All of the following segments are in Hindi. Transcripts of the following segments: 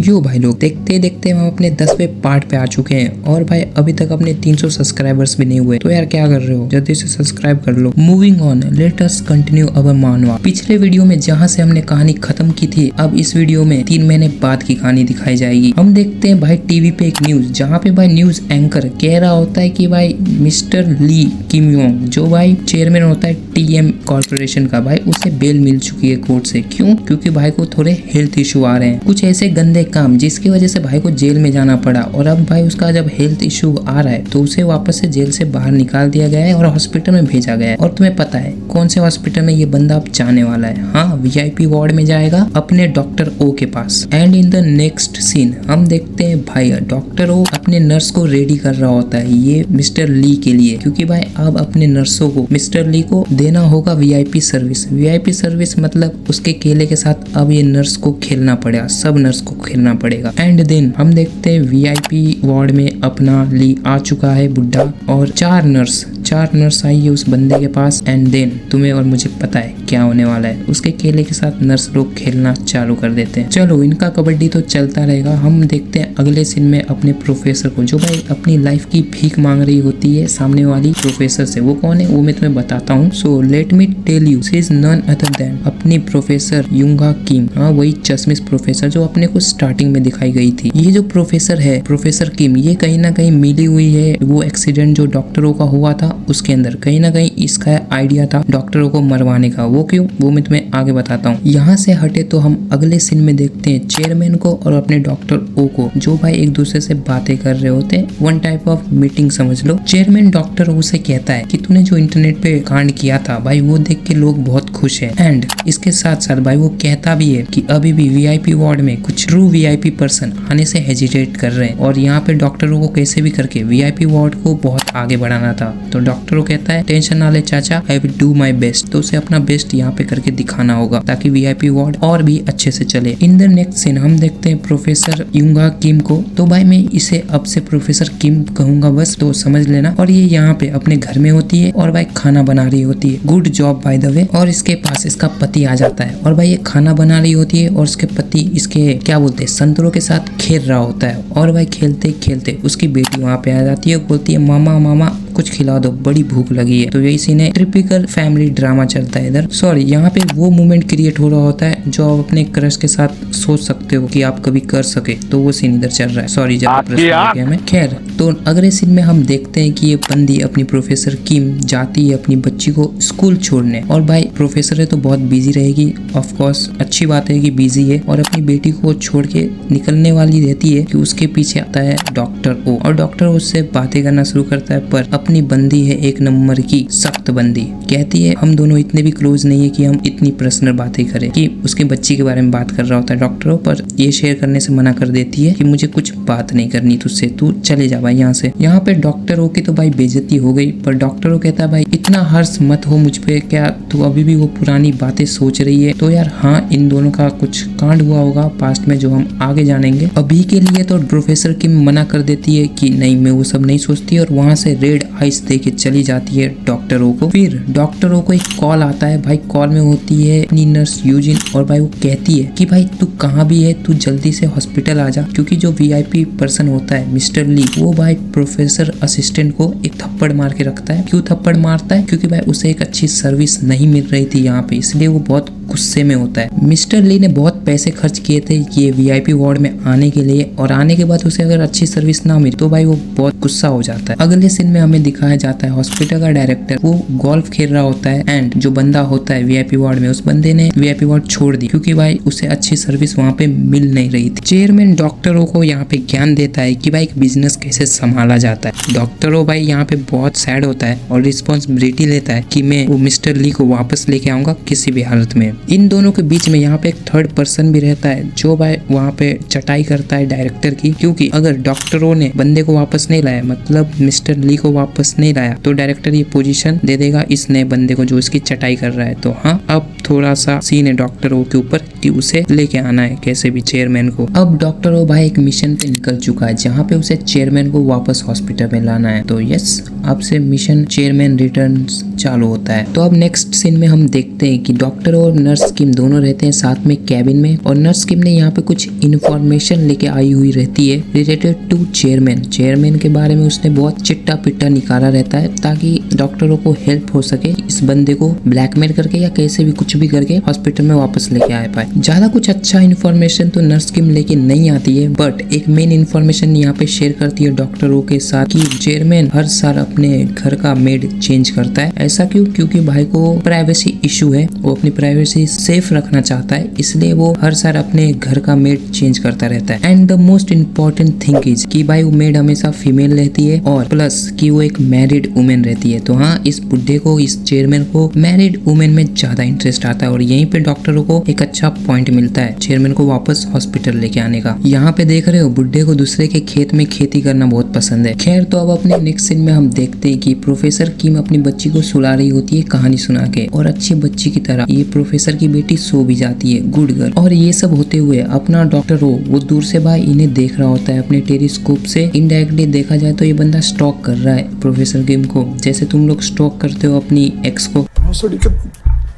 यो भाई लोग देखते देखते हम अपने 10वें पार्ट पे आ चुके हैं और भाई अभी तक अपने 300 सब्सक्राइबर्स भी नहीं हुए। तो यार क्या कर रहे हो, जल्दी से सब्सक्राइब कर लो। Moving on, let us continue our मानवा। पिछले वीडियो में जहाँ से हमने कहानी खत्म की थी, अब इस वीडियो में 3 महीने बाद की कहानी दिखाई जाएगी। हम देखते हैं भाई टीवी पे एक न्यूज, जहाँ पे भाई न्यूज एंकर कह रहा होता है कि भाई मिस्टर ली किम योंग जो भाई चेयरमैन होता है टीएम कॉर्पोरेशन का, भाई उसे बेल मिल चुकी है कोर्ट से। क्यों? क्योंकि भाई को थोड़े हेल्थ इशू आ रहे हैं, कुछ ऐसे गंदे काम जिसकी वजह से भाई को जेल में जाना पड़ा। और अब भाई उसका जब हेल्थ इशू आ रहा है तो उसे वापस से जेल से बाहर निकाल दिया गया है और हॉस्पिटल में भेजा गया है। और तुम्हें पता है कौन से हॉस्पिटल में ये बंदा अब जाने वाला है? हाँ, वीआईपी वार्ड में जाएगा अपने डॉक्टर ओ के पास। And in the next scene हम देखते हैं भाई डॉक्टर ओ अपने नर्स को रेडी कर रहा होता है ये मिस्टर ली के लिए, क्योंकि भाई अब अपने नर्सों को मिस्टर ली को देना होगा वीआईपी सर्विस। वीआईपी सर्विस मतलब उसके केले के साथ अब ये नर्स को खेलना पड़ेगा, सब नर्स को खेलना पड़ेगा। एंड देन हम देखते हैं वीआईपी वार्ड में अपना ली आ चुका है बुड्ढा, और 4 नर्स आई है उस बंदे के पास। एंड देन तुम्हें और मुझे पता है क्या होने वाला है, उसके केले के साथ नर्स लोग खेलना चालू कर देते हैं। चलो इनका कबड्डी तो चलता रहेगा। हम देखते हैं अगले सीन में अपने प्रोफेसर को, जो भाई अपनी लाइफ की भीख मांग रही होती है सामने वाली प्रोफेसर से। वो कौन है वो मैं तुम्हें बताता हूँ। So let me tell you, she is none other than अपनी प्रोफेसर युंगा किम। हाँ, वही चश्मिश प्रोफेसर जो अपने को स्टार्टिंग में दिखाई गई थी। ये जो प्रोफेसर है प्रोफेसर किम, ये कहीं ना कहीं मिली हुई है वो एक्सीडेंट जो डॉक्टरों का हुआ था उसके अंदर। कहीं ना कहीं इसका आइडिया था डॉक्टरों को मरवाने का। वो क्यों, वो मैं तुम्हें आगे बताता हूँ। यहाँ से हटे तो हम अगले सीन में देखते हैं चेयरमैन को और अपने डॉक्टर ओ को, जो भाई एक दूसरे से बातें कर रहे होते हैं। वन टाइप ऑफ मीटिंग समझ लो। चेयरमैन डॉक्टर ओ से कहता है कि तूने जो इंटरनेट पे कांड किया था भाई वो देख के लोग बहुत खुश हैं। एंड इसके साथ साथ भाई वो कहता भी है कि अभी भी वीआईपी वार्ड में कुछ ट्रू वीआईपी पर्सन आने से हेजिटेट कर रहे हैं, और यहाँ पे डॉक्टरों को कैसे भी करके वीआईपी वार्ड को बहुत आगे बढ़ाना था। तो डॉक्टरों कहता है टेंशन ना ले चाचा, I will do my best. तो उसे अपना बेस्ट यहाँ पे करके दिखाना होगा ताकि वीआईपी वार्ड और भी अच्छे से चले। इन द नेक्स्ट सीन हम देखते हैं प्रोफेसर युंगा किम को। तो भाई मैं इसे अब से प्रोफेसर किम कहूंगा बस, तो समझ लेना। और ये यहाँ पे अपने घर में होती है और भाई खाना बना रही होती है। Good job by the way. और इसके पास इसका पति आ जाता है और भाई ये खाना बना रही होती है और उसके पति इसके क्या बोलते हैं संतरों के साथ खेल रहा होता है। और भाई खेलते खेलते उसकी बेटी वहाँ पे आ जाती है, बोलती है मामा मामा कुछ खिला दो, बड़ी भूख लगी है। तो यही सीन है, टिपिकल फैमिली ड्रामा चलता है इधर। सॉरी, यहाँ पे वो मोमेंट क्रिएट हो रहा होता है जो आप अपने क्रश के साथ सोच सकते हो कि आप कभी कर सके, तो वो सीन इधर चल रहा है। सॉरी ज्यादा प्रश्न हो गया मैं। खैर, तो अगले सीन में हम देखते हैं कि ये बंदी अपनी प्रोफेसर किम जाती है अपनी बच्ची को स्कूल छोड़ने। और भाई प्रोफेसर है तो बहुत बिजी रहेगी, ऑफ कोर्स अच्छी बात है कि बिजी है, और अपनी बेटी को छोड़ के निकलने वाली रहती है कि उसके पीछे आता है डॉक्टर ओ। और डॉक्टर उससे बातें करना शुरू करता है, पर अपनी बंदी है एक नंबर की सख्त बंदी। कहती है हम दोनों इतने भी क्लोज नहीं है कि हम इतनी पर्सनल बातें करें, कि उसके बच्ची के बारे में बात कर रहा होता है डॉक्टर, पर ये शेयर करने से मना कर देती है कि मुझे कुछ बात नहीं करनी तुझसे, तू चले जा भाई यहाँ से। यहाँ पे डॉक्टर ओ की तो भाई बेइज्जती हो गई, पर डॉक्टर ओ कहता है भाई इतना हर्ष मत हो मुझ पे, क्या तू अभी भी वो पुरानी बातें सोच रही है? तो यार हाँ, इन दोनों का कुछ कांड हुआ होगा पास्ट में जो हम आगे जानेंगे। अभी के लिए तो प्रोफेसर किम मना कर देती है कि नहीं मैं वो सब नहीं सोचती, और वहां से रेड आइस दे के चली जाती है डॉक्टरों को। फिर डॉक्टरों को एक कॉल आता है भाई, कॉल में होती है अपनी नर्स यूजिन, और भाई वो कहती है कि भाई तू कहाँ भी है, तू जल्दी से हॉस्पिटल आ जा, क्योंकि जो वीआईपी पर्सन होता है मिस्टर ली, वो भाई प्रोफेसर असिस्टेंट को एक थप्पड़ मार के रखता है। क्यों थप्पड़ मारता है? क्योंकि भाई उसे एक अच्छी सर्विस नहीं मिल रही थी यहाँ पे, इसलिए वो बहुत गुस्से में होता है। मिस्टर ली ने बहुत पैसे खर्च किए थे ये वीआईपी वार्ड में आने के लिए, और आने के बाद उसे अगर अच्छी सर्विस ना मिले तो भाई वो बहुत गुस्सा हो जाता है। अगले सीन में हमें दिखाया जाता है हॉस्पिटल का डायरेक्टर, वो गोल्फ खेल रहा होता है, एंड जो बंदा होता है वीआईपी वार्ड में, उस बंदे ने वीआईपी वार्ड छोड़ दी क्योंकि भाई उसे अच्छी सर्विस वहाँ पे मिल नहीं रही थी। चेयरमैन डॉक्टरों को यहाँ पे ज्ञान देता है कि भाई एक बिजनेस कैसे संभाला जाता है। डॉक्टरों भाई यहाँ पे बहुत सैड होता है और रिस्पॉन्सिबिलिटी लेता है कि मैं वो मिस्टर ली को वापस लेके आऊंगा किसी भी हालत में। इन दोनों के बीच में यहाँ पे एक थर्ड पर्सन भी रहता है जो भाई वहाँ पे चटाई करता है डायरेक्टर की, क्योंकि अगर डॉक्टरों ने बंदे को वापस नहीं लाया, मतलब मिस्टर ली को वापस नहीं लाया, तो डायरेक्टर ये पोजीशन दे देगा इस नए बंदे को जो इसकी चटाई कर रहा है। तो हाँ, अब थोड़ा सा सीन है डॉक्टर ओ के ऊपर कि उसे लेके आना है कैसे भी चेयरमैन को। अब डॉक्टर ओ भाई एक मिशन पे निकल चुका है जहाँ पे उसे चेयरमैन को वापस हॉस्पिटल में लाना है। तो यस, अब से मिशन चेयरमैन रिटर्न्स चालू होता है। तो अब नेक्स्ट सीन में हम देखते हैं कि डॉक्टर और नर्स किम दोनों रहते हैं साथ में कैबिन में और नर्स किम ने यहाँ पे कुछ इन्फॉर्मेशन लेके आई हुई रहती है रिलेटेड टू चेयरमैन के बारे में। उसने बहुत चिट्टा पिट्टा निकाला रहता है ताकि डॉक्टरों को हेल्प हो सके इस बंदे को ब्लैकमेल करके या कैसे भी कुछ भी करके हॉस्पिटल में वापस लेके आ पाए। ज्यादा कुछ अच्छा इन्फॉर्मेशन तो नर्स किम लेके नहीं आती है, बट एक मेन इन्फॉर्मेशन यहाँ पे शेयर करती है डॉक्टरों के साथ कि चेयरमैन हर साल अपने घर का मेड चेंज करता है। ऐसा क्यों? क्योंकि भाई को प्राइवेसी इशू है, वो अपनी प्राइवेसी सेफ रखना चाहता है, इसलिए वो हर साल अपने घर का मेड चेंज करता रहता है। And the most important thing is कि भाई वो मेड हमेशा फीमेल रहती है और प्लस कि वो एक मैरिड वुमेन रहती है। तो हाँ, इस बुड्ढे को, इस चेयरमैन को मैरिड वुमेन में ज्यादा इंटरेस्ट आता है और यहीं पे डॉक्टरों को एक अच्छा पॉइंट मिलता है चेयरमैन को वापस हॉस्पिटल लेके आने का। यहाँ पे देख रहे हो बुड्ढे को दूसरे के खेत में खेती करना बहुत पसंद है। खैर, तो अब अपने नेक्स्ट सीन में हम देखते हैं कि प्रोफेसर किम अपनी बच्ची को सुला रही होती है कहानी सुना के, और अच्छी बच्ची की तरह ये प्रोफेसर की बेटी सो भी जाती है, गुड गर्ल। और ये सब होते हुए अपना डॉक्टर वो दूर से भाई इन्हें देख रहा होता है अपने टेलीस्कोप से। इनडायरेक्टली देखा जाए तो ये बंदा स्टॉक कर रहा है प्रोफेसर किम को, जैसे तुम लोग स्टॉक करते हो अपनी एक्स को।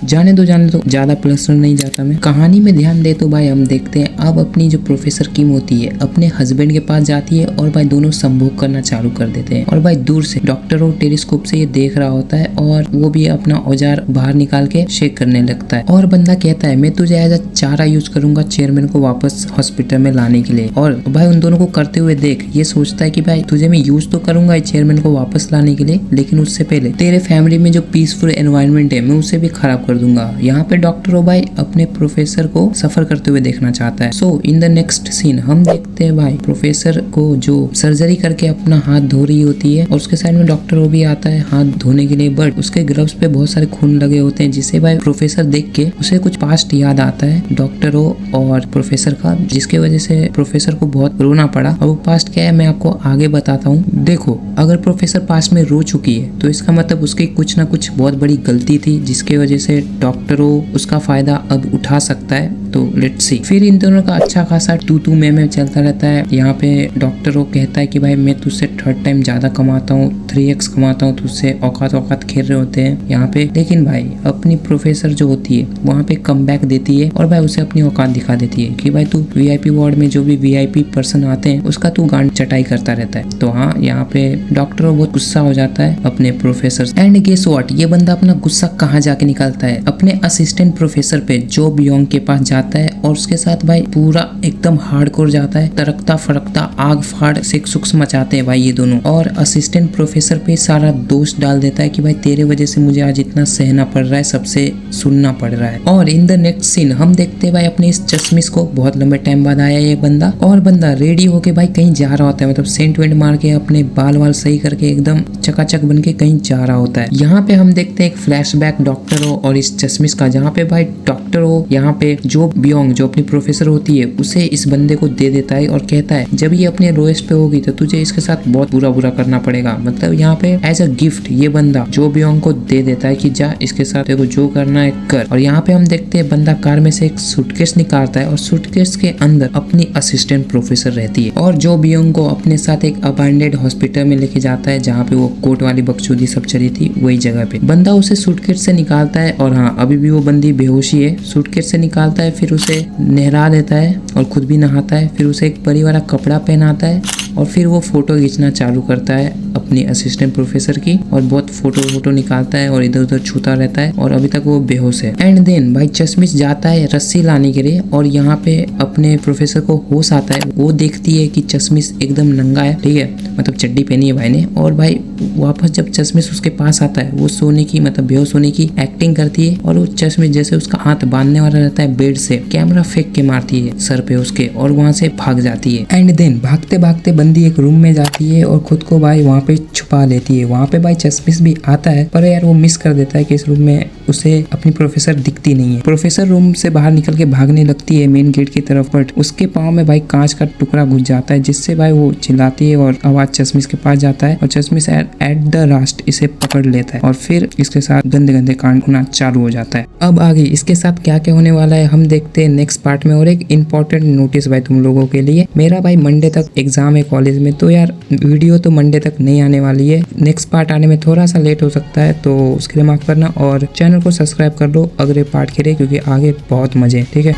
जाने दो ज्यादा पर्सनल नहीं जाता मैं। कहानी में ध्यान दे तो भाई हम देखते हैं अब अपनी जो प्रोफेसर किम होती है अपने हस्बैंड के पास जाती है और भाई दोनों संभोग करना चालू कर देते हैं। और भाई दूर से डॉक्टर वो टेलीस्कोप से ये देख रहा होता है और वो भी अपना औजार बाहर निकाल के शेक करने लगता है। और बंदा कहता है मैं तुझे एज अ चारा यूज करूंगा चेयरमैन को वापस हॉस्पिटल में लाने के लिए। और भाई उन दोनों को करते हुए देख ये सोचता है कि भाई तुझे मैं यूज तो करूंगा चेयरमैन को वापस लाने के लिए, लेकिन उससे पहले तेरे फैमिली में जो पीसफुल एनवायरनमेंट है मैं उसे भी खराब कर दूंगा। यहाँ पे डॉक्टर भाई अपने प्रोफेसर को सफर करते हुए देखना चाहता है। सो इन द नेक्स्ट सीन हम देखते हैं भाई प्रोफेसर को जो सर्जरी करके अपना हाथ धो रही होती है और उसके साइड में डॉक्टर भी आता है हाथ धोने के लिए, बट उसके ग्लव्स पे बहुत सारे खून लगे होते हैं जिसे भाई प्रोफेसर देख के उसे कुछ पास्ट याद आता है डॉक्टर और प्रोफेसर का, जिसके वजह से प्रोफेसर को बहुत रोना पड़ा। और वो पास्ट क्या है मैं आपको आगे बताता हूँ। देखो, अगर प्रोफेसर पास्ट में रो चुकी है तो इसका मतलब उसकी कुछ ना कुछ बहुत बड़ी गलती थी जिसके वजह से डॉक्टर उसका फायदा अब उठा सकता है। तो लेट्स सी। फिर इन दोनों का अच्छा खासा तू में चलता रहता है। यहाँ पे डॉक्टर कहता है कि भाई मैं तुझसे 3rd टाइम ज्यादा कमाता हूँ, 3x कमाता हूँ, तुझसे औकात खेल रहे होते हैं यहाँ पे। लेकिन भाई अपनी प्रोफेसर जो होती है वहाँ पे कमबैक देती है और भाई उसे अपनी औकात दिखा देती है कि भाई तू VIP वार्ड में जो भी VIP पर्सन आते हैं उसका तू गांड चटाई करता रहता है। तो हाँ, यहाँ पे डॉक्टर बहुत गुस्सा हो जाता है अपने प्रोफेसर। एंड गेस व्हाट, ये बंदा अपना गुस्सा कहाँ जाके निकालता है? अपने असिस्टेंट प्रोफेसर पे जो बियोंग के पास जाता है और उसके साथ भाई पूरा एकदम हार्डकोर जाता है, तरकता फड़कता आग फाड़ से सुक्स मचाते हैं भाई ये दोनों। और असिस्टेंट प्रोफेसर पे सारा दोष डाल देता है कि भाई तेरे वजह से मुझे आज इतना सहना पड़ रहा है, सबसे सुनना पड़ रहा है। और इन द नेक्स्ट सीन हम देखते हैं भाई अपने इस चश्मिश को, बहुत लंबे टाइम बाद आया ये बंदा, और बंदा रेडी होके भाई कहीं जा रहा होता है, मतलब सेंट वेंट मार के अपने बाल वाल सही करके एकदम चकाचक बन के कहीं जा रहा होता है। यहाँ पे हम देखते हैं एक फ्लैशबैक डॉक्टर और इस चश्मिश का, जहाँ पे भाई डॉक्टर यहाँ पे जो बियोंग जो अपनी प्रोफेसर होती है उसे इस बंदे को दे देता है और कहता है जब ये अपने लोएस्ट पे होगी तो तुझे इसके साथ बहुत बुरा करना पड़ेगा। मतलब यहाँ पे एज अ गिफ्ट ये बंदा जो बियोंग को दे देता है कि जा इसके साथ देखो जो करना है कर। और यहाँ पे हम देखते हैं बंदा कार में से एक सूटकेस निकालता है और सूटकेस के अंदर अपनी असिस्टेंट प्रोफेसर रहती है और जो बियोंग को अपने साथ एक अबैंडेड हॉस्पिटल में लेके जाता है जहाँ पे वो कोर्ट वाली बकचोदी सब चली थी, वही जगह पे बंदा उसे सूटकेस से निकालता है। और हाँ, अभी भी वो बंदी बेहोशी है। सूटकेस से निकालता है, फिर उसे नहला देता है और खुद भी नहाता है, फिर उसे एक परी वाला कपड़ा पहनाता है और फिर वो फोटो खींचना चालू करता है अपनी असिस्टेंट प्रोफेसर की और बहुत फोटो निकालता है और इधर उधर छूता रहता है और अभी तक वो बेहोश है। एंड देन भाई चश्मिश जाता है रस्सी लाने के लिए और यहाँ पे अपने प्रोफेसर को होश आता है। वो देखती है कि चश्मिश एकदम नंगा है, ठीक है, मतलब चड्डी पहनी है भाई ने। और भाई वापस जब चश्मिश उसके पास आता है वो सोने की मतलब बेहोश होने की एक्टिंग करती है और वो चश्मिश जैसे उसका हाथ बांधने वाला रहता है बेड से कैमरा फेंक के मारती है सर पे उसके और वहां से भाग जाती है। एंड देन भागते भागते बंदी एक रूम में जाती है और खुद को भाई वहाँ पे छुपा लेती है। वहाँ पे भाई चश्मिश भी आता है पर यार वो मिस कर देता है कि इस रूम में उसे अपनी प्रोफेसर दिखती नहीं है। प्रोफेसर रूम से बाहर निकल के भागने लगती है मेन गेट की तरफ, बट उसके पाँव में भाई कांच का टुकड़ा घुस जाता है जिससे भाई वो चिल्लाती है और आवाज चश्मिश के पास जाता है और चश्मिश एट द लास्ट इसे पकड़ लेता है और फिर इसके साथ गंदे गंदे कांड होना चालू हो जाता है। अब आगे इसके साथ क्या क्या होने वाला है हम देखते हैं नेक्स्ट पार्ट में। और एक इम्पोर्टेंट नोटिस भाई तुम लोगों के लिए, मेरा भाई मंडे तक एग्जाम है कॉलेज में, तो यार वीडियो तो मंडे तक नहीं आने वाली है, नेक्स्ट पार्ट आने में थोड़ा सा लेट हो सकता है, तो उसके लिए माफ करना और चैनल को सब्सक्राइब कर लो अगले पार्ट के लिए क्योंकि आगे बहुत मजे, ठीक है।